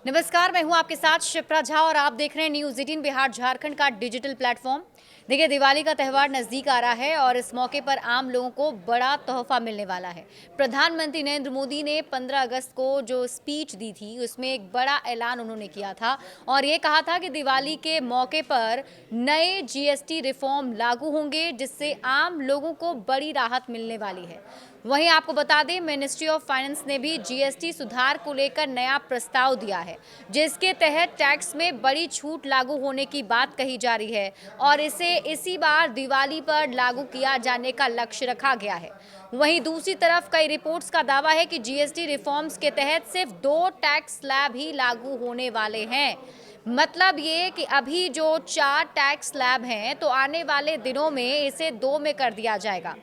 नमस्कार, मैं हूं आपके साथ शिप्रा झा और आप देख रहे हैं न्यूज़ 18 बिहार झारखंड का डिजिटल प्लेटफॉर्म। देखिए, दिवाली का त्यौहार नज़दीक आ रहा है और इस मौके पर आम लोगों को बड़ा तोहफा मिलने वाला है। प्रधानमंत्री नरेंद्र मोदी ने 15 अगस्त को जो स्पीच दी थी उसमें एक बड़ा ऐलान उन्होंने किया था और ये कहा था कि दिवाली के मौके पर नए जीएसटी रिफॉर्म लागू होंगे जिससे आम लोगों को बड़ी राहत मिलने वाली है। वहीं आपको बता दें, मिनिस्ट्री ऑफ फाइनेंस ने भी जीएसटी सुधार को लेकर नया प्रस्ताव दिया है जिसके तहत टैक्स में बड़ी छूट लागू होने की बात कही जा रही है और इसे इसी बार दिवाली पर लागू किया जाने का लक्ष्य रखा गया है। वहीं दूसरी तरफ कई रिपोर्ट्स का दावा है कि जीएसटी रिफॉर्म्स के तहत सिर्फ 2 टैक्स स्लैब ही लागू होने वाले हैं। मतलब ये कि अभी जो 4 टैक्स स्लैब हैं तो आने वाले दिनों में इसे 2 में कर दिया जाएगा।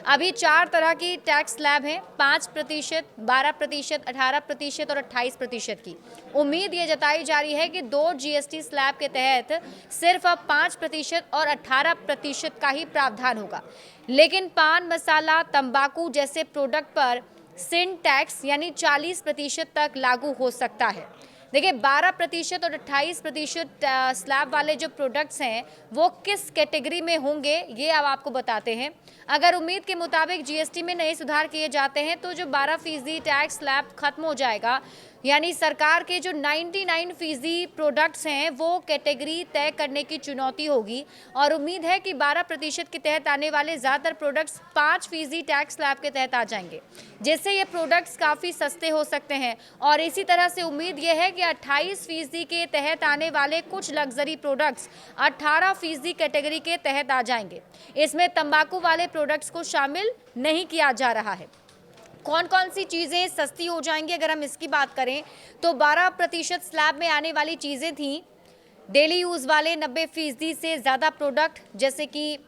अभी 4 तरह की टैक्स स्लैब हैं, 5%, 12%, 18% और 28% की। उम्मीद ये जताई जा रही है कि 2 जीएसटी स्लैब के तहत सिर्फ अब 5% और 18% का ही प्रावधान होगा। लेकिन पान मसाला, तंबाकू जैसे प्रोडक्ट पर सिन टैक्स यानी 40% तक लागू हो सकता है। देखिए, 12% और 28% स्लैब वाले जो प्रोडक्ट्स हैं वो किस कैटेगरी में होंगे ये अब आपको बताते हैं। अगर उम्मीद के मुताबिक जीएसटी में नए सुधार किए जाते हैं तो जो 12% टैक्स स्लैब खत्म हो जाएगा, यानी सरकार के जो 99% प्रोडक्ट्स हैं वो कैटेगरी तय करने की चुनौती होगी और उम्मीद है कि 12% के तहत आने वाले ज़्यादातर प्रोडक्ट्स 5% टैक्स स्लैब के तहत आ जाएंगे, जिससे ये प्रोडक्ट्स काफ़ी सस्ते हो सकते हैं। और इसी तरह से उम्मीद ये है कि 28% के तहत आने वाले कुछ लग्जरी प्रोडक्ट्स 18% कैटेगरी के तहत आ जाएंगे। इसमें तंबाकू वाले प्रोडक्ट्स को शामिल नहीं किया जा रहा है। कौन कौन सी चीज़ें सस्ती हो जाएंगी अगर हम इसकी बात करें तो 12% स्लैब में आने वाली चीज़ें थी डेली यूज़ वाले 90% से ज़्यादा प्रोडक्ट, जैसे कि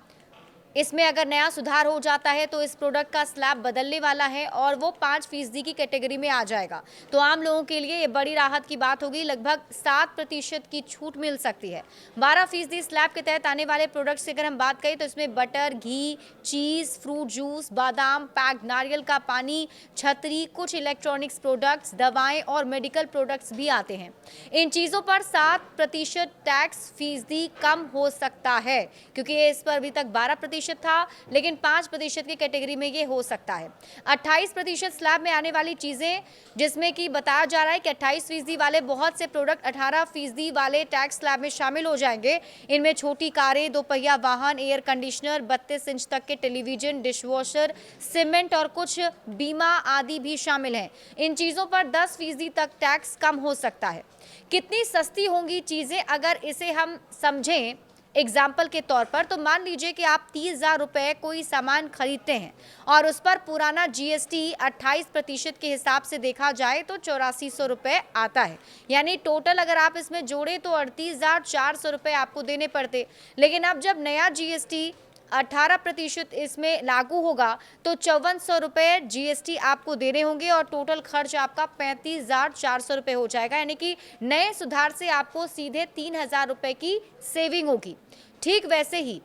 इसमें अगर नया सुधार हो जाता है तो इस प्रोडक्ट का स्लैब बदलने वाला है और वो 5% की कैटेगरी में आ जाएगा। तो आम लोगों के लिए ये बड़ी राहत की बात होगी, लगभग 7% की छूट मिल सकती है। 12% स्लैब के तहत आने वाले प्रोडक्ट्स की अगर हम बात करें तो इसमें बटर, घी, चीज़, फ्रूट जूस, बादाम, पैक्ड नारियल का पानी, छतरी, कुछ इलेक्ट्रॉनिक्स प्रोडक्ट्स, दवाएं और मेडिकल प्रोडक्ट्स भी आते हैं। इन चीज़ों पर 7% टैक्स फीसदी कम हो सकता है क्योंकि इस पर अभी तक 12% था, लेकिन 5% की कैटेगरी में ये हो सकता है। 28% स्लैब में आने वाली चीजें, जिसमें कि बताया जा रहा है कि 28% वाले बहुत से प्रोडक्ट 18% वाले टैक्स स्लैब में शामिल हो जाएंगे। इनमें छोटी कारें, दोपहिया वाहन, एयर कंडीशनर, 32 इंच तक के टेलीविजन, डिशवॉशर, सीमेंट और कुछ बीमा आदि भी शामिल हैं। इन चीजों पर 10% तक टैक्स कम हो सकता है। कितनी सस्ती होंगी चीजें अगर इसे हम समझें एग्जाम्पल के तौर पर, तो मान लीजिए कि आप 30,000 रुपये कोई सामान खरीदते हैं और उस पर पुराना जीएसटी 28% के हिसाब से देखा जाए तो 8400 रुपये आता है। यानी टोटल अगर आप इसमें जोड़ें तो 38,400 रुपये आपको देने पड़ते। लेकिन अब जब नया जीएसटी 18% इसमें लागू होगा तो 5400 रुपये जीएसटी आपको देने होंगे और टोटल खर्च आपका 35,400 रुपये हो जाएगा। यानी कि नए सुधार से आपको सीधे 3,000 रुपये की सेविंग होगी। ठीक वैसे ही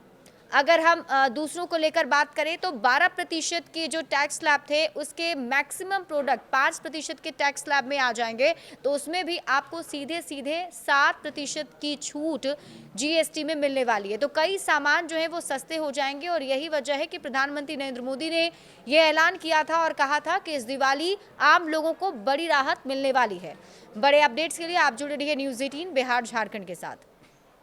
अगर हम दूसरों को लेकर बात करें तो 12% के जो टैक्स स्लैब थे उसके मैक्सिमम प्रोडक्ट 5% के टैक्स स्लैब में आ जाएंगे, तो उसमें भी आपको सीधे सीधे 7% की छूट जीएसटी में मिलने वाली है। तो कई सामान जो है वो सस्ते हो जाएंगे और यही वजह है कि प्रधानमंत्री नरेंद्र मोदी ने यह ऐलान किया था और कहा था कि इस दिवाली आम लोगों को बड़ी राहत मिलने वाली है। बड़े अपडेट्स के लिए आप जुड़े रहिए न्यूज़ 18 बिहार झारखंड के साथ।